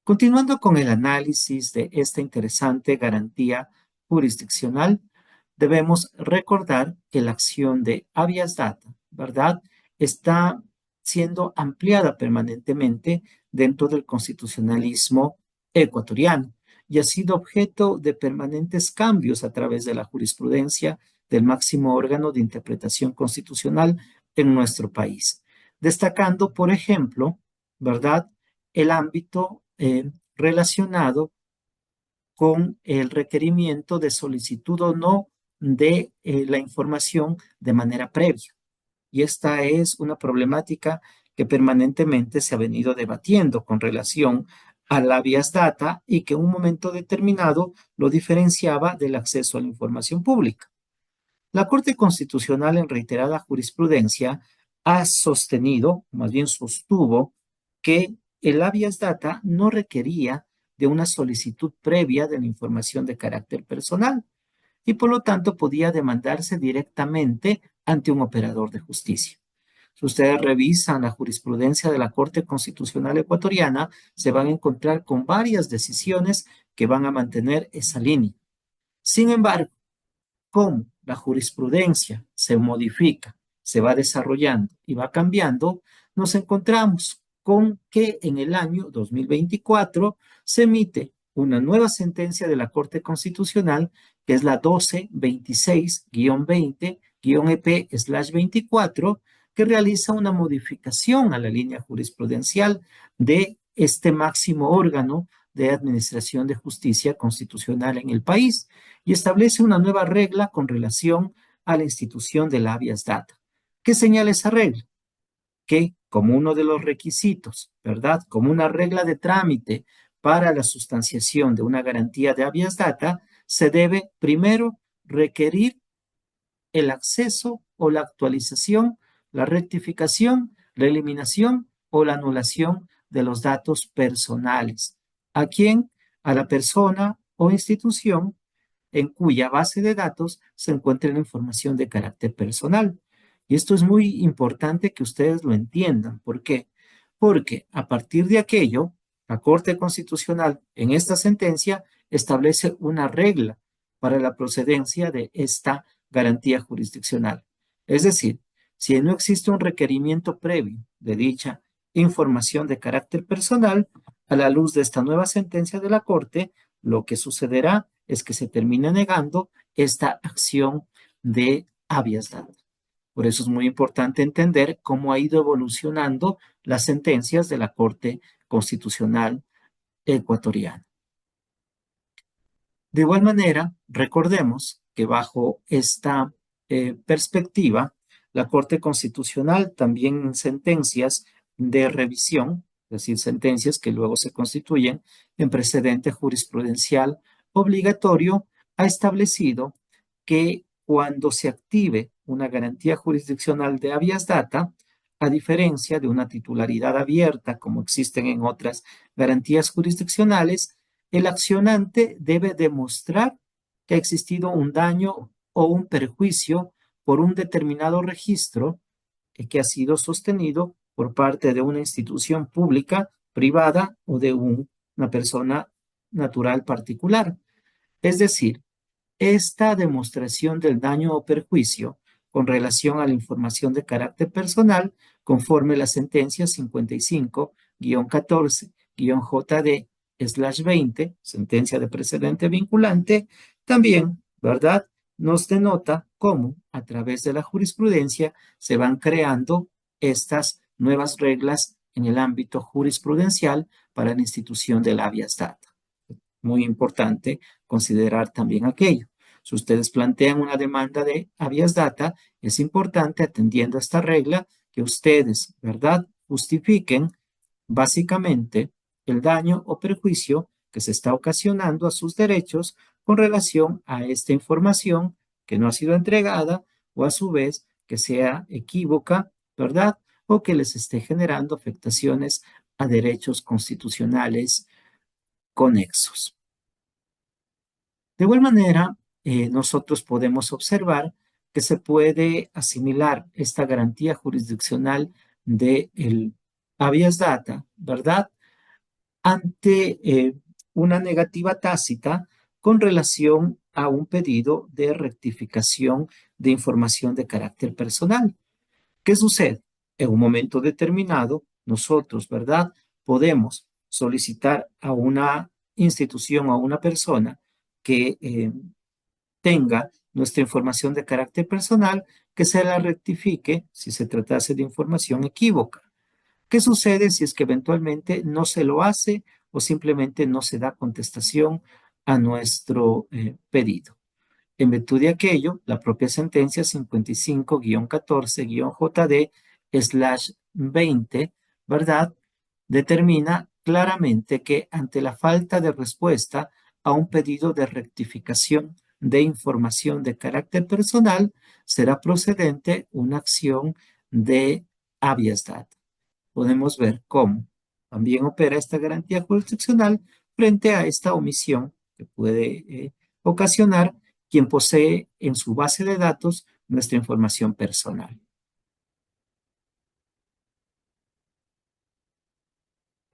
Continuando con el análisis de esta interesante garantía jurisdiccional, debemos recordar que la acción de habeas data, ¿verdad?, está siendo ampliada permanentemente dentro del constitucionalismo ecuatoriano y ha sido objeto de permanentes cambios a través de la jurisprudencia del máximo órgano de interpretación constitucional en nuestro país, destacando, por ejemplo, ¿verdad?, el ámbito relacionado con el requerimiento de solicitud o no de la información de manera previa. Y esta es una problemática que permanentemente se ha venido debatiendo con relación al habeas data y que en un momento determinado lo diferenciaba del acceso a la información pública. La Corte Constitucional en reiterada jurisprudencia ha sostenido, más bien sostuvo, que el habeas data no requería de una solicitud previa de la información de carácter personal y por lo tanto podía demandarse directamente ante un operador de justicia. Si ustedes revisan la jurisprudencia de la Corte Constitucional ecuatoriana, se van a encontrar con varias decisiones que van a mantener esa línea. Sin embargo, cómo la jurisprudencia se modifica, se va desarrollando y va cambiando, nos encontramos con que en el año 2024 se emite una nueva sentencia de la Corte Constitucional, que es la 1226-20-EP/24, que realiza una modificación a la línea jurisprudencial de este máximo órgano de administración de justicia constitucional en el país y establece una nueva regla con relación a la institución del habeas data. ¿Qué señala esa regla? Que como uno de los requisitos, ¿verdad? Como una regla de trámite para la sustanciación de una garantía de habeas data, se debe primero requerir el acceso o la actualización, la rectificación, la eliminación o la anulación de los datos personales. ¿A quién? A la persona o institución en cuya base de datos se encuentra la información de carácter personal. Y esto es muy importante que ustedes lo entiendan. ¿Por qué? Porque a partir de aquello, la Corte Constitucional en esta sentencia establece una regla para la procedencia de esta garantía jurisdiccional. Es decir, si no existe un requerimiento previo de dicha información de carácter personal, a la luz de esta nueva sentencia de la Corte, lo que sucederá es que se termina negando esta acción de habeas data. Por eso es muy importante entender cómo ha ido evolucionando las sentencias de la Corte Constitucional ecuatoriana. De igual manera, recordemos que bajo esta perspectiva, la Corte Constitucional también en sentencias de revisión, es decir, sentencias que luego se constituyen en precedente jurisprudencial obligatorio, ha establecido que cuando se active una garantía jurisdiccional de habeas data, a diferencia de una titularidad abierta como existen en otras garantías jurisdiccionales, el accionante debe demostrar que ha existido un daño o un perjuicio por un determinado registro que ha sido sostenido por parte de una institución pública, privada o de una persona natural particular. Es decir, esta demostración del daño o perjuicio con relación a la información de carácter personal, conforme la sentencia 55-14-JD/20, sentencia de precedente vinculante, también, ¿verdad?, nos denota cómo a través de la jurisprudencia se van creando estas nuevas reglas en el ámbito jurisprudencial para la institución del habeas data. Muy importante considerar también aquello. Si ustedes plantean una demanda de habeas data, es importante, atendiendo a esta regla, que ustedes, ¿verdad?, justifiquen básicamente el daño o perjuicio que se está ocasionando a sus derechos con relación a esta información que no ha sido entregada o a su vez que sea equívoca, ¿verdad?, o que les esté generando afectaciones a derechos constitucionales conexos. De igual manera, nosotros podemos observar que se puede asimilar esta garantía jurisdiccional del habeas data, ¿verdad?, ante una negativa tácita con relación a un pedido de rectificación de información de carácter personal. ¿Qué sucede? En un momento determinado, nosotros, ¿verdad? Podemos solicitar a una institución o a una persona que tenga nuestra información de carácter personal, que se la rectifique si se tratase de información equívoca. ¿Qué sucede si es que eventualmente no se lo hace o simplemente no se da contestación a nuestro pedido? En virtud de aquello, la propia sentencia 55-14-JD/20, ¿verdad? Determina claramente que ante la falta de respuesta a un pedido de rectificación de información de carácter personal, será procedente una acción de habeas data. Podemos ver cómo también opera esta garantía jurisdiccional frente a esta omisión que puede ocasionar quien posee en su base de datos nuestra información personal.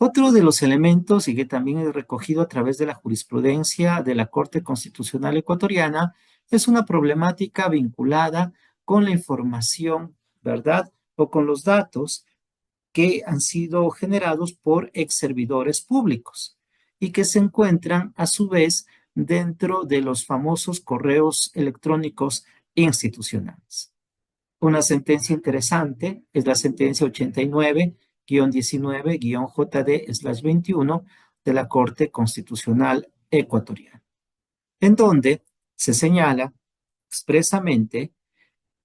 Otro de los elementos, y que también es recogido a través de la jurisprudencia de la Corte Constitucional Ecuatoriana, es una problemática vinculada con la información, ¿verdad? O con los datos que han sido generados por ex servidores públicos y que se encuentran a su vez dentro de los famosos correos electrónicos institucionales. Una sentencia interesante es la sentencia 89-19-JD/21 de la Corte Constitucional Ecuatoriana, en donde se señala expresamente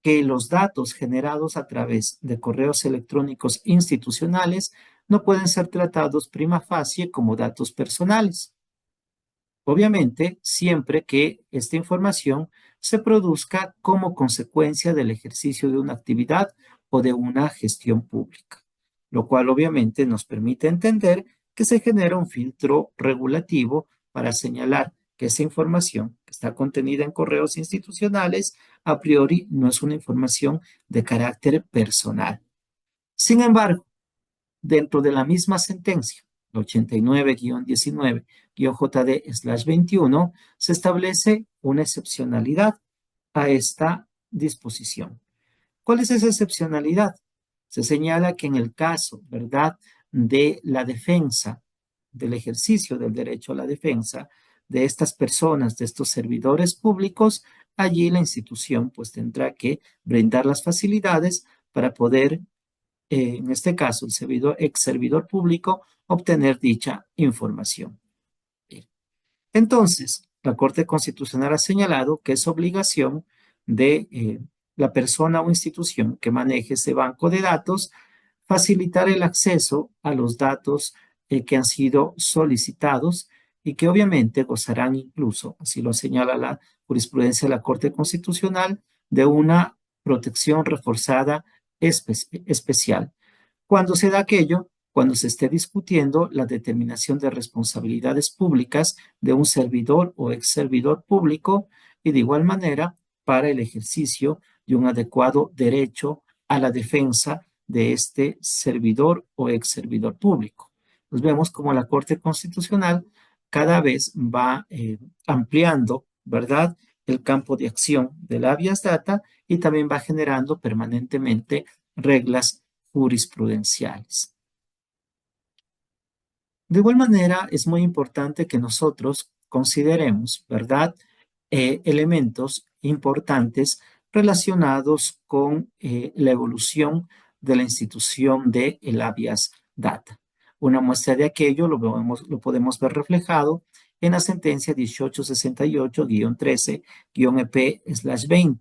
que los datos generados a través de correos electrónicos institucionales no pueden ser tratados prima facie como datos personales. Obviamente, siempre que esta información se produzca como consecuencia del ejercicio de una actividad o de una gestión pública, lo cual obviamente nos permite entender que se genera un filtro regulativo para señalar que esa información que está contenida en correos institucionales a priori no es una información de carácter personal. Sin embargo, dentro de la misma sentencia, 89-19-JD/21, se establece una excepcionalidad a esta disposición. ¿Cuál es esa excepcionalidad? Se señala que en el caso, ¿verdad?, de la defensa, del ejercicio del derecho a la defensa de estas personas, de estos servidores públicos, allí la institución pues tendrá que brindar las facilidades para poder en este caso, el servidor, ex servidor público, obtener dicha información. Entonces, la Corte Constitucional ha señalado que es obligación de la persona o institución que maneje ese banco de datos facilitar el acceso a los datos que han sido solicitados y que obviamente gozarán incluso, así lo señala la jurisprudencia de la Corte Constitucional, de una protección reforzada especial. Cuando se da aquello, cuando se esté discutiendo la determinación de responsabilidades públicas de un servidor o ex servidor público y de igual manera para el ejercicio de un adecuado derecho a la defensa de este servidor o ex servidor público. Nos vemos como la Corte Constitucional cada vez va ampliando, ¿verdad?, el campo de acción de la habeas data y también va generando permanentemente reglas jurisprudenciales. De igual manera, es muy importante que nosotros consideremos, ¿verdad?, elementos importantes relacionados con la evolución de la institución de el habeas data. Una muestra de aquello lo podemos ver reflejado en la sentencia 1868-13-EP/20,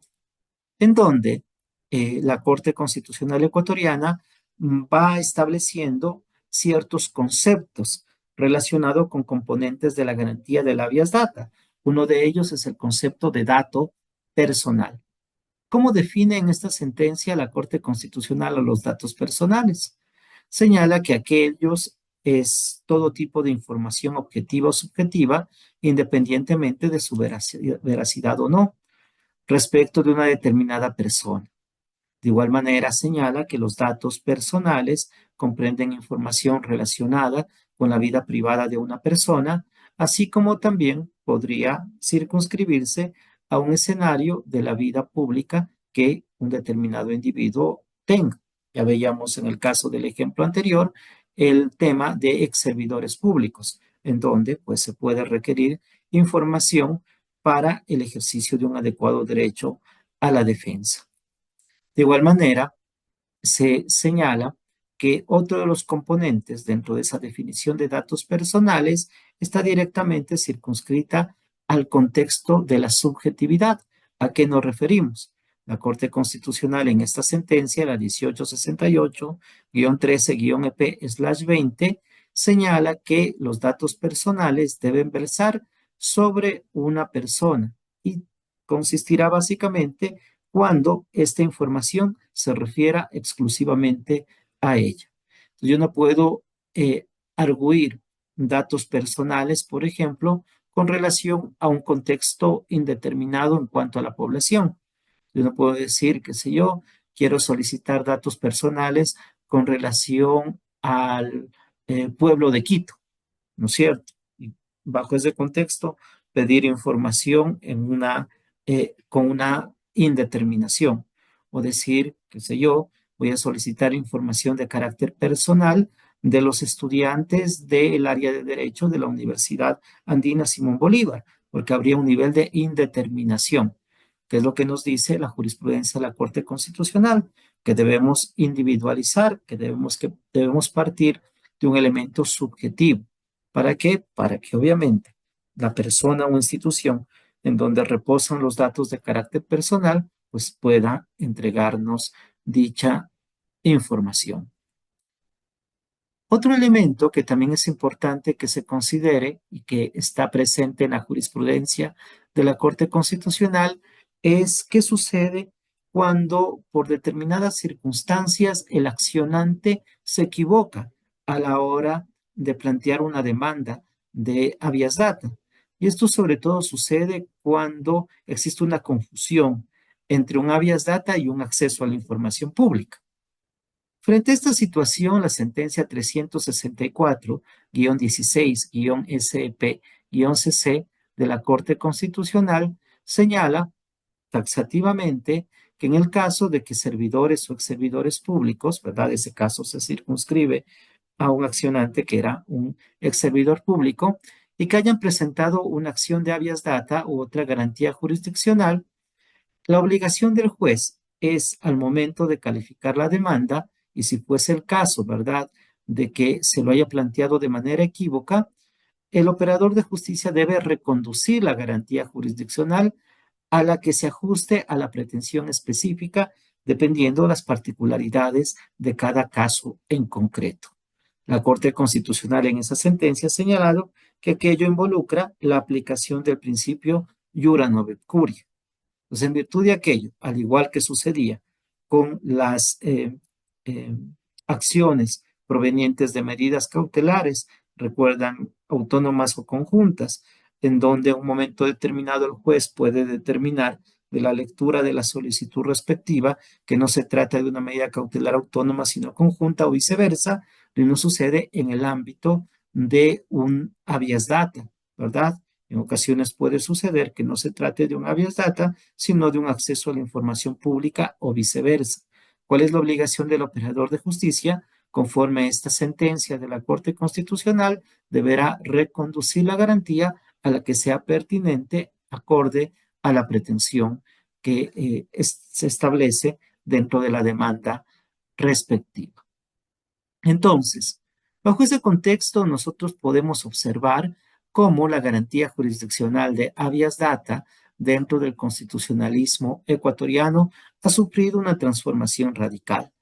en donde la Corte Constitucional Ecuatoriana va estableciendo ciertos conceptos relacionados con componentes de la garantía del habeas data. Uno de ellos es el concepto de dato personal. ¿Cómo define en esta sentencia la Corte Constitucional a los datos personales? Señala que aquellos es todo tipo de información objetiva o subjetiva, independientemente de su veracidad o no, respecto de una determinada persona. De igual manera, señala que los datos personales comprenden información relacionada con la vida privada de una persona, así como también podría circunscribirse a un escenario de la vida pública que un determinado individuo tenga. Ya veíamos en el caso del ejemplo anterior el tema de ex servidores públicos, en donde pues se puede requerir información para el ejercicio de un adecuado derecho a la defensa. De igual manera, se señala que otro de los componentes dentro de esa definición de datos personales está directamente circunscrita al contexto de la subjetividad. ¿A qué nos referimos? La Corte Constitucional en esta sentencia, la 1868-13-EP/20, señala que los datos personales deben versar sobre una persona y consistirá básicamente cuando esta información se refiera exclusivamente a ella. Entonces, yo no puedo arguir datos personales, por ejemplo, con relación a un contexto indeterminado en cuanto a la población. Yo no puedo decir, qué sé yo, quiero solicitar datos personales con relación al pueblo de Quito, ¿no es cierto? Y bajo ese contexto, pedir información con una indeterminación o decir, qué sé yo, voy a solicitar información de carácter personal de los estudiantes del área de Derecho de la Universidad Andina Simón Bolívar, porque habría un nivel de indeterminación, que es lo que nos dice la jurisprudencia de la Corte Constitucional, que debemos individualizar, que debemos partir de un elemento subjetivo. ¿Para qué? Para que obviamente la persona o institución en donde reposan los datos de carácter personal, pues pueda entregarnos dicha información. Otro elemento que también es importante que se considere y que está presente en la jurisprudencia de la Corte Constitucional es qué sucede cuando por determinadas circunstancias el accionante se equivoca a la hora de plantear una demanda de habeas data. Y esto sobre todo sucede cuando existe una confusión entre un habeas data y un acceso a la información pública. Frente a esta situación, la sentencia 364-16-SEP-CC de la Corte Constitucional señala taxativamente que en el caso de que servidores o exservidores públicos, ¿verdad? Ese caso se circunscribe a un accionante que era un exservidor público y que hayan presentado una acción de habeas data u otra garantía jurisdiccional, la obligación del juez es al momento de calificar la demanda, y si fuese el caso, ¿verdad?, de que se lo haya planteado de manera equívoca, el operador de justicia debe reconducir la garantía jurisdiccional a la que se ajuste a la pretensión específica, dependiendo de las particularidades de cada caso en concreto. La Corte Constitucional en esa sentencia ha señalado que aquello involucra la aplicación del principio iura novem curia. Entonces, en virtud de aquello, al igual que sucedía con las eh, acciones provenientes de medidas cautelares, recuerdan, autónomas o conjuntas, en donde en un momento determinado el juez puede determinar de la lectura de la solicitud respectiva que no se trata de una medida cautelar autónoma, sino conjunta o viceversa, y no sucede en el ámbito de un habeas data, ¿verdad? En ocasiones puede suceder que no se trate de un habeas data, sino de un acceso a la información pública o viceversa. ¿Cuál es la obligación del operador de justicia? Conforme a esta sentencia de la Corte Constitucional, deberá reconducir la garantía a la que sea pertinente, acorde a la pretensión que se establece dentro de la demanda respectiva. Entonces, bajo ese contexto, nosotros podemos observar cómo la garantía jurisdiccional de habeas data dentro del constitucionalismo ecuatoriano ha sufrido una transformación radical.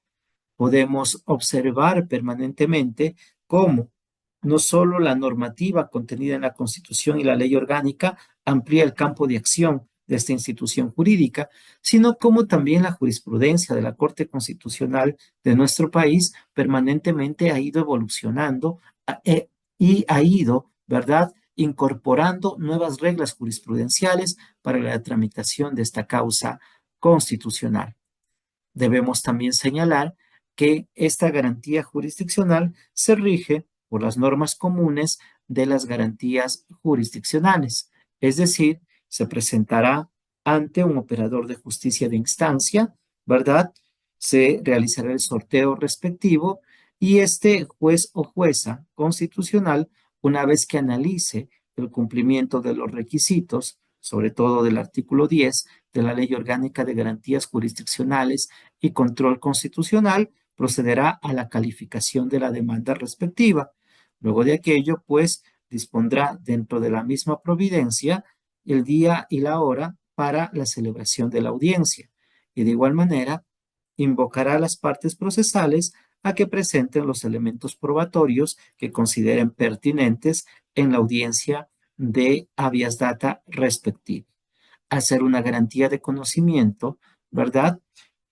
Podemos observar permanentemente cómo no solo la normativa contenida en la Constitución y la ley orgánica amplía el campo de acción de esta institución jurídica, sino cómo también la jurisprudencia de la Corte Constitucional de nuestro país permanentemente ha ido evolucionando y ha ido, ¿verdad?, incorporando nuevas reglas jurisprudenciales para la tramitación de esta causa constitucional. Debemos también señalar que esta garantía jurisdiccional se rige por las normas comunes de las garantías jurisdiccionales. Es decir, se presentará ante un operador de justicia de instancia, ¿verdad? Se realizará el sorteo respectivo y este juez o jueza constitucional, una vez que analice el cumplimiento de los requisitos, sobre todo del artículo 10 de la Ley Orgánica de Garantías Jurisdiccionales y Control Constitucional, procederá a la calificación de la demanda respectiva. Luego de aquello, pues, dispondrá dentro de la misma providencia el día y la hora para la celebración de la audiencia. Y de igual manera, invocará a las partes procesales a que presenten los elementos probatorios que consideren pertinentes en la audiencia de habeas data respectiva. Hacer una garantía de conocimiento, ¿verdad?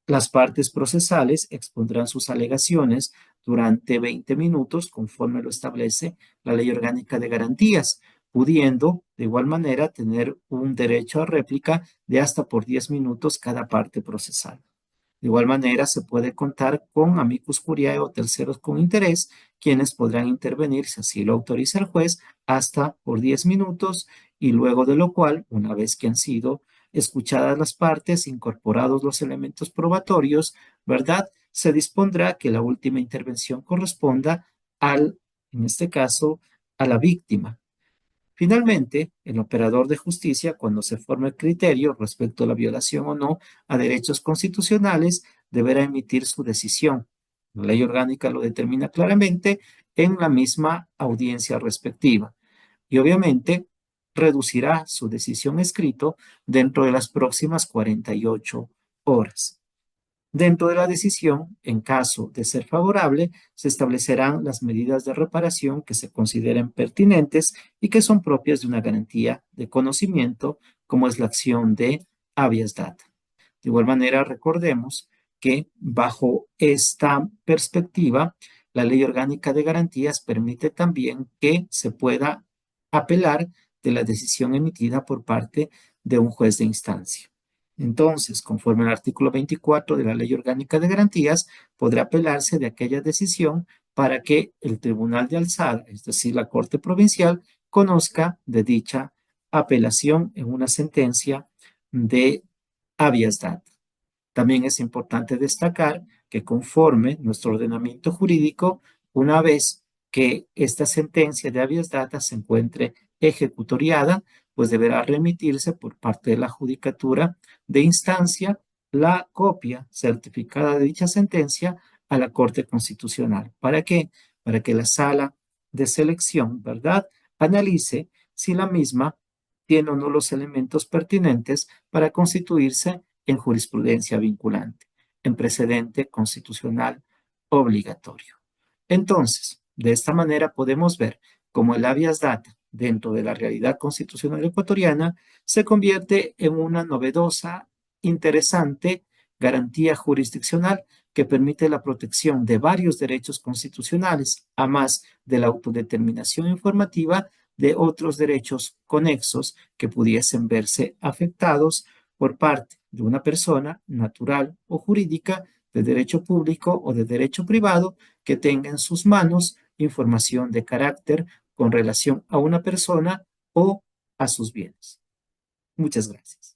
Las partes procesales expondrán sus alegaciones durante 20 minutos, conforme lo establece la Ley Orgánica de Garantías, pudiendo de igual manera tener un derecho a réplica de hasta por 10 minutos cada parte procesal. De igual manera, se puede contar con amicus curiae o terceros con interés, quienes podrán intervenir, si así lo autoriza el juez, hasta por 10 minutos, y luego de lo cual, una vez que han sido escuchadas las partes, incorporados los elementos probatorios, ¿verdad? Se dispondrá que la última intervención corresponda en este caso, a la víctima. Finalmente, el operador de justicia, cuando se forme el criterio respecto a la violación o no a derechos constitucionales, deberá emitir su decisión. La ley orgánica lo determina claramente en la misma audiencia respectiva y obviamente reducirá su decisión escrito dentro de las próximas 48 horas. Dentro de la decisión, en caso de ser favorable, se establecerán las medidas de reparación que se consideren pertinentes y que son propias de una garantía de conocimiento, como es la acción de habeas data. De igual manera, recordemos que bajo esta perspectiva, la Ley Orgánica de Garantías permite también que se pueda apelar de la decisión emitida por parte de un juez de instancia. Entonces, conforme al artículo 24 de la Ley Orgánica de Garantías, podrá apelarse de aquella decisión para que el Tribunal de Alzada, es decir, la Corte Provincial, conozca de dicha apelación en una sentencia de habeas data. También es importante destacar que conforme nuestro ordenamiento jurídico, una vez que esta sentencia de habeas data se encuentre ejecutoriada, pues deberá remitirse por parte de la judicatura de instancia la copia certificada de dicha sentencia a la Corte Constitucional. ¿Para qué? Para que la sala de selección, ¿verdad?, analice si la misma tiene o no los elementos pertinentes para constituirse en jurisprudencia vinculante, en precedente constitucional obligatorio. Entonces, de esta manera podemos ver cómo el habeas data dentro de la realidad constitucional ecuatoriana se convierte en una novedosa, interesante garantía jurisdiccional que permite la protección de varios derechos constitucionales, a más de la autodeterminación informativa de otros derechos conexos que pudiesen verse afectados por parte de una persona natural o jurídica de derecho público o de derecho privado que tenga en sus manos información de carácter con relación a una persona o a sus bienes. Muchas gracias.